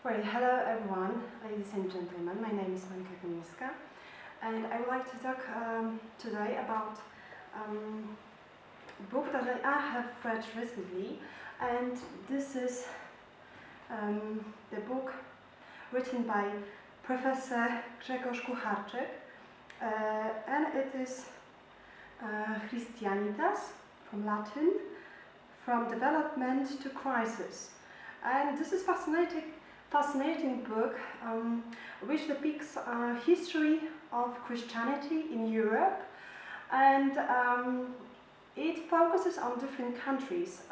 Right, hello everyone, ladies and gentlemen. My name is Monika Kamińska, and I would like to talk today about a book that I have read recently, and this is the book written by Professor Grzegorz Kucharczyk, and it is Christianitas, from Latin, from development to crisis. And this is fascinating book which depicts history of Christianity in Europe, and it focuses on different countries.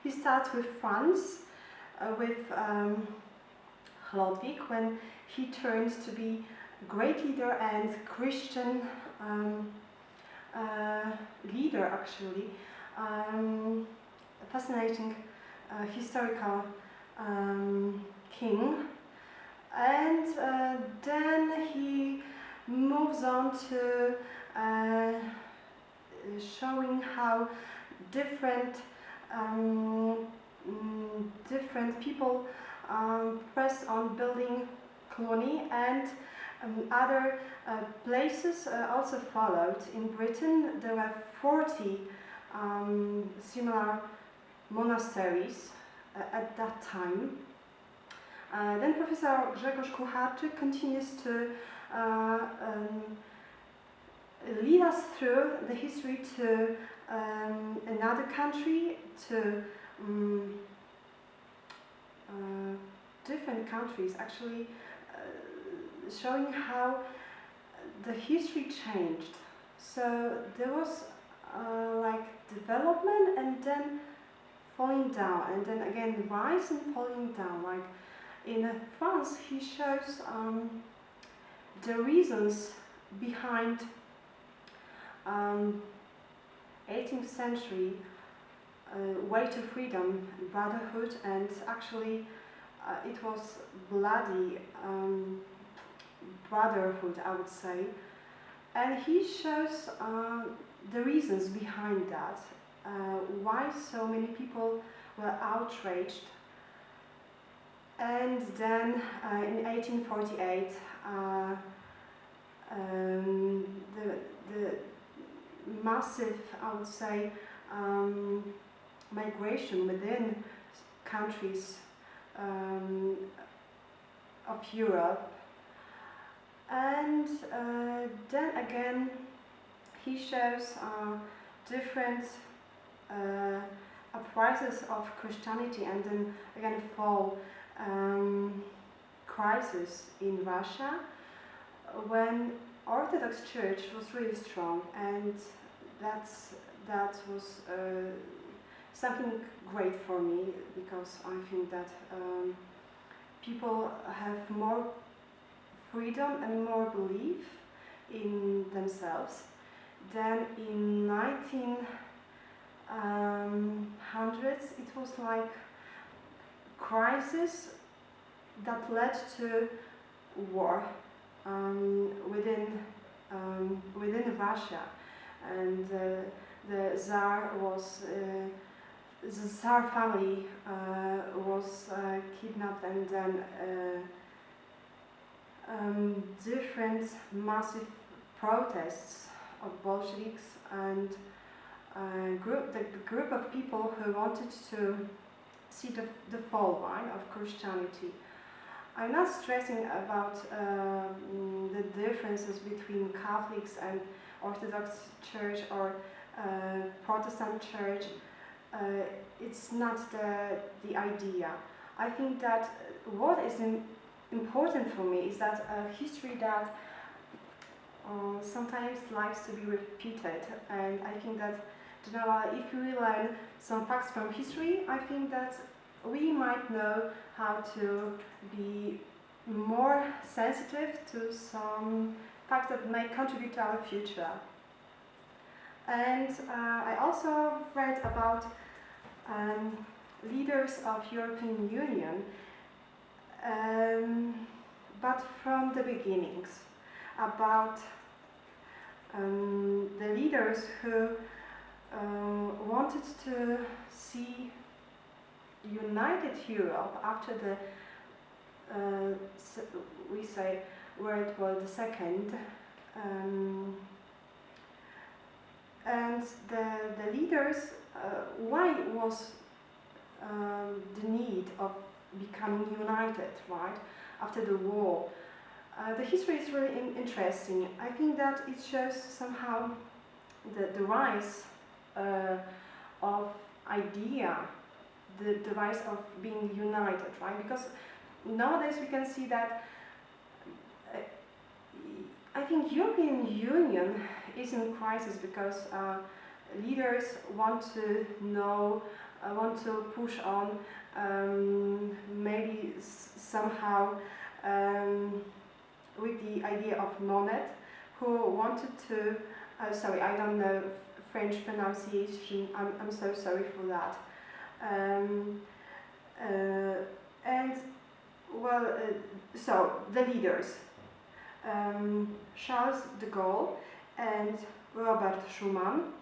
He starts with France, with Chlodwig, when he turns to be a great leader and Christian leader, actually. A fascinating historical king, and then he moves on to showing how different people press on building Cluny, and other places also followed. In Britain there were 40 similar monasteries at that time. Then Professor Grzegorz Kucharczyk continues to lead us through the history to another country, to different countries, actually showing how the history changed. So there was like development and then falling down, and then again rise and falling down. Like in France, he shows the reasons behind 18th century way to freedom, brotherhood, and actually it was bloody brotherhood, I would say. And he shows the reasons behind that. Why so many people were outraged. And then in 1848 the massive, I would say, migration within countries of Europe. And then again he shows different uprises of Christianity, and then again fall crisis in Russia, when Orthodox Church was really strong, and that was something great for me, because I think that people have more freedom and more belief in themselves. Then in 1900s it was like crisis that led to war within Russia, and the Tsar was the Tsar family was kidnapped, and then different massive protests of Bolsheviks and the group of people who wanted to see the fall, right, of Christianity. I'm not stressing about the differences between Catholics and Orthodox Church or Protestant Church. It's not the idea. I think that what is important for me is that history that sometimes likes to be repeated, and I think that generally, if we learn some facts from history, I think that we might know how to be more sensitive to some facts that may contribute to our future. And I also read about leaders of European Union, but from the beginnings, about the leaders who wanted to see united Europe after the we say World War II, and the leaders, why was the need of becoming united, right, after the war? The history is really interesting. I think that it shows somehow the rise of idea, the rise of being united, right? Because nowadays we can see that I think European Union is in crisis because leaders want to know, want to push on, maybe somehow with the idea of Monet, who wanted to, sorry, I don't know French pronunciation, I'm so sorry for that. And well, so the leaders, Charles de Gaulle and Robert Schuman,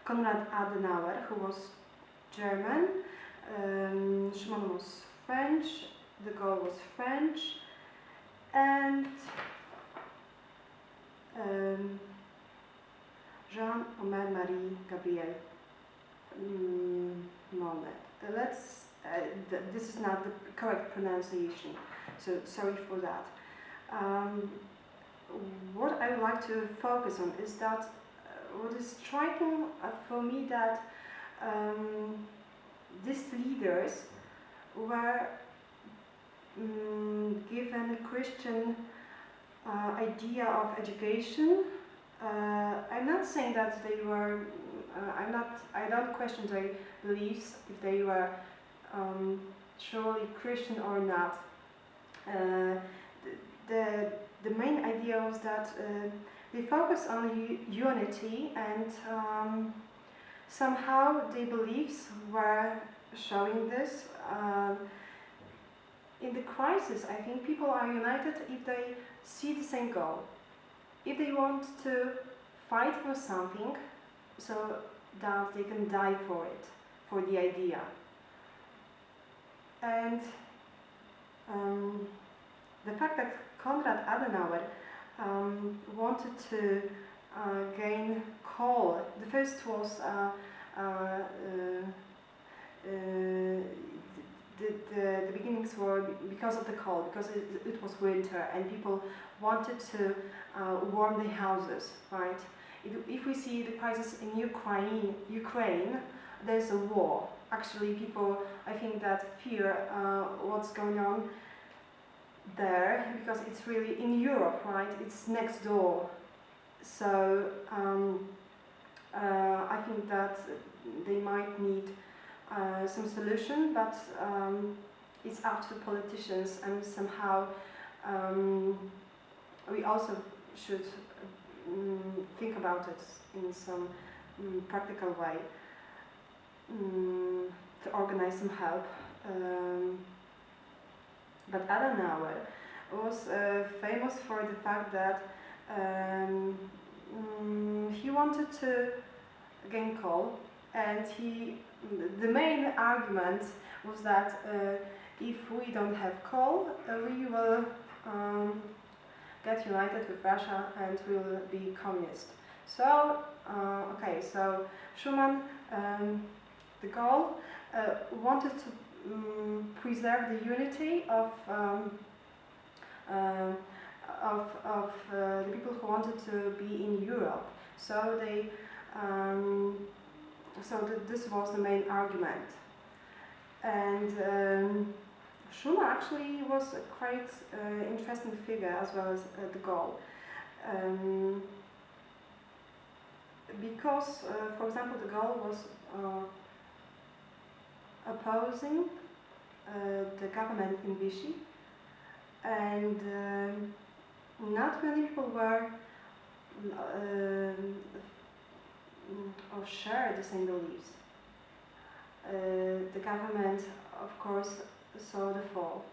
Konrad Adenauer, who was German, Schuman was French, de Gaulle was French, and Jean-Omer Marie Gabriel Monet. This is not the correct pronunciation, so sorry for that. What I would like to focus on is that what is striking for me that these leaders were given a Christian idea of education. I'm not saying that they were. I don't question their beliefs if they were truly Christian or not. The main idea was that they focus on unity, and somehow their beliefs were showing this. In the crisis, I think people are united if they see the same goal. If they want to fight for something, so that they can die for it, for the idea. And the fact that Konrad Adenauer wanted to gain coal. The first was the beginnings were because of the cold, because it was winter and people wanted to warm their houses, right? If we see the crisis in Ukraine, there's a war. Actually, people, I think that fear what's going on there, because it's really in Europe, right? It's next door. So I think that they might need some solution, but it's up to politicians, and somehow we also should think about it in some practical way, to organize some help. But Adenauer was famous for the fact that he wanted to gain coal, and the main argument was that if we don't have coal, we will get united with Russia and we will be communist. So, okay, so Schuman, de Gaulle, wanted to preserve the unity of the people who wanted to be in Europe. So they, this was the main argument. And Schuman actually was a quite interesting figure, as well as de Gaulle. Because, for example, de Gaulle was opposing the government in Vichy, and not many people were or share the same beliefs. The government, of course, saw the fall,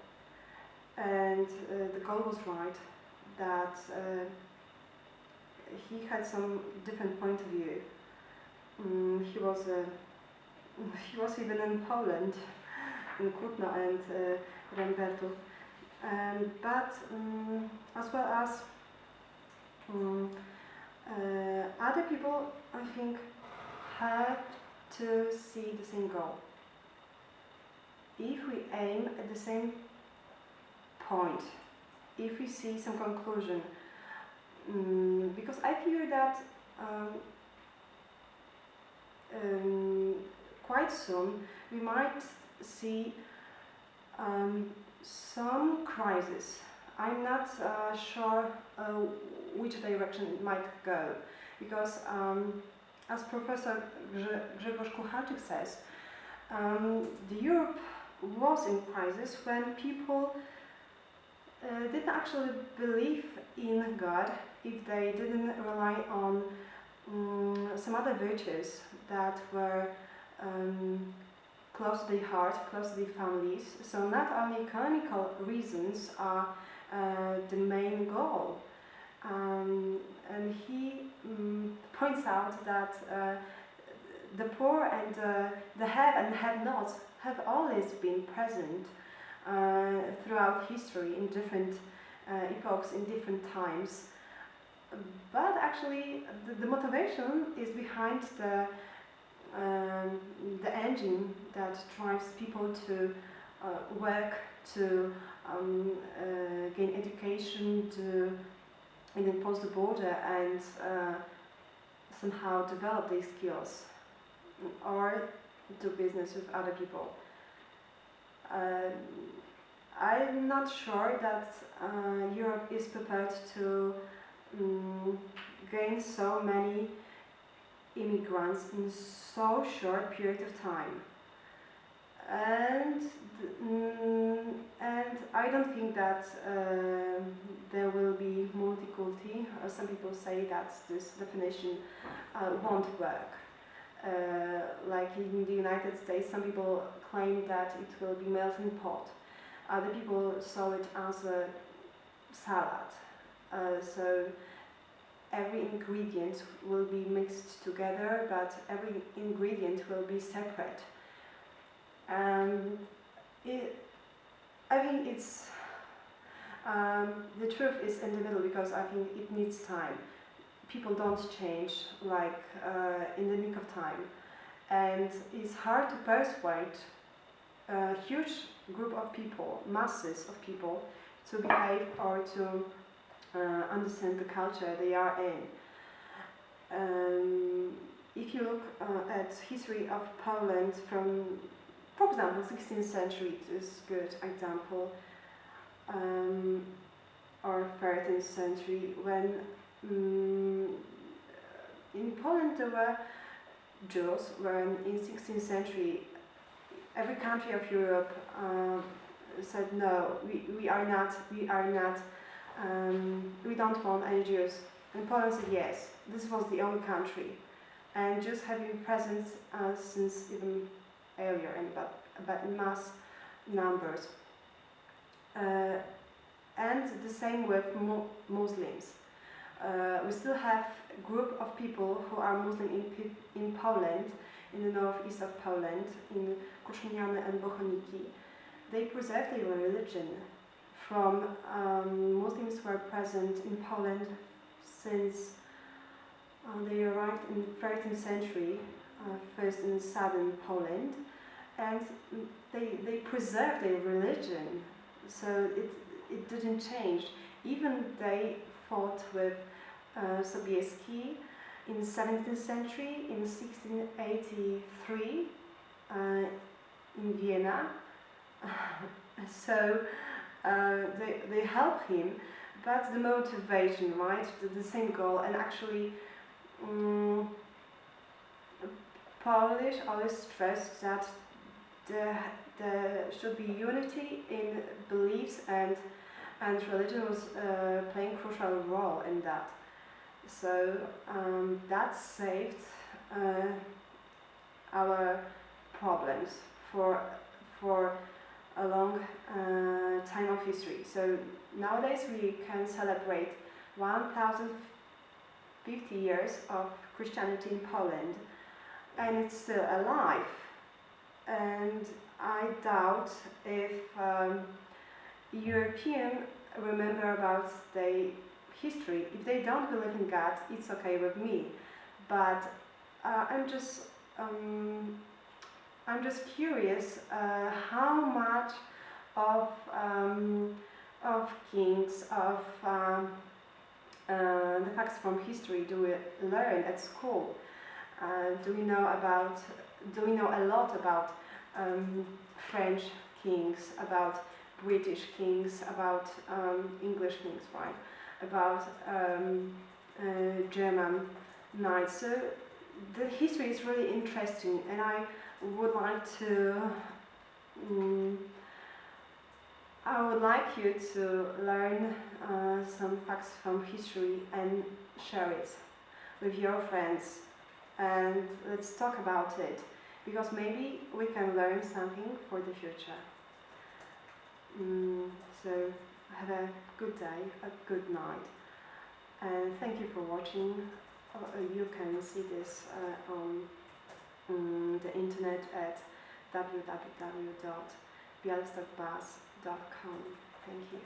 and de Gaulle was right that he had some different point of view. He was even in Poland, in Kutno and Rembertów. but as well as other people, I think, have to see the same goal. If we aim at the same point, if we see some conclusion, because I fear that quite soon we might see some crisis. I'm not sure which direction it might go, because as Professor Grzegorz Kucharczyk says, the Europe was in crisis when people didn't actually believe in God if they didn't rely on some other virtues that were close to their heart, close to their families. So not only economical reasons are the main goal. And he points out that the poor and the have and have-nots have always been present throughout history in different epochs, in different times. But actually, the motivation is behind the engine that drives people to work, to gain education, to even cross the border and somehow develop these skills, or do business with other people. I'm not sure that Europe is prepared to gain so many immigrants in so short period of time. And I don't think that there will be multiculti. Some people say that this definition won't work. Like in the United States, some people claim that it will be melting pot. Other people saw it as a salad. So every ingredient will be mixed together, but every ingredient will be separate. And I think it's the truth is in the middle, because I think it needs time. People don't change like in the nick of time, and it's hard to persuade a huge group of people, masses of people, to behave or to understand the culture they are in. If you look at history of Poland from, for example, 16th century is a good example, or 13th century, when in Poland there were Jews, when in 16th century every country of Europe said no, we don't want any Jews. And Poland said yes. This was the only country, and Jews have been present since even earlier, but in mass numbers. And the same with Muslims. We still have a group of people who are Muslim in Poland, in the northeast of Poland, in Koszyniany and Bochoniki. They preserve their religion from Muslims who are present in Poland since they arrived in the 13th century, first in southern Poland, and they preserved their religion, so it didn't change. Even they fought with Sobieski in the 17th century, in 1683 in Vienna. So they help him, but the motivation, right, the same goal. And actually Polish always stressed that there should be unity in beliefs, and religion was playing a crucial role in that. So that saved our problems for a long time of history. So nowadays we can celebrate 1050 years of Christianity in Poland, and it's still alive. And I doubt if European remember about their history. If they don't believe in God, it's okay with me. But I'm just curious how much of kings, of the facts from history do we learn at school? Do we know a lot about French kings, about British kings, about English kings, right? About German knights. So the history is really interesting, and I would like you to learn some facts from history and share it with your friends, and let's talk about it, because maybe we can learn something for the future. So have a good day, a good night, and thank you for watching. You can see this on the internet at www.BialystokBuzz.com. Thank you.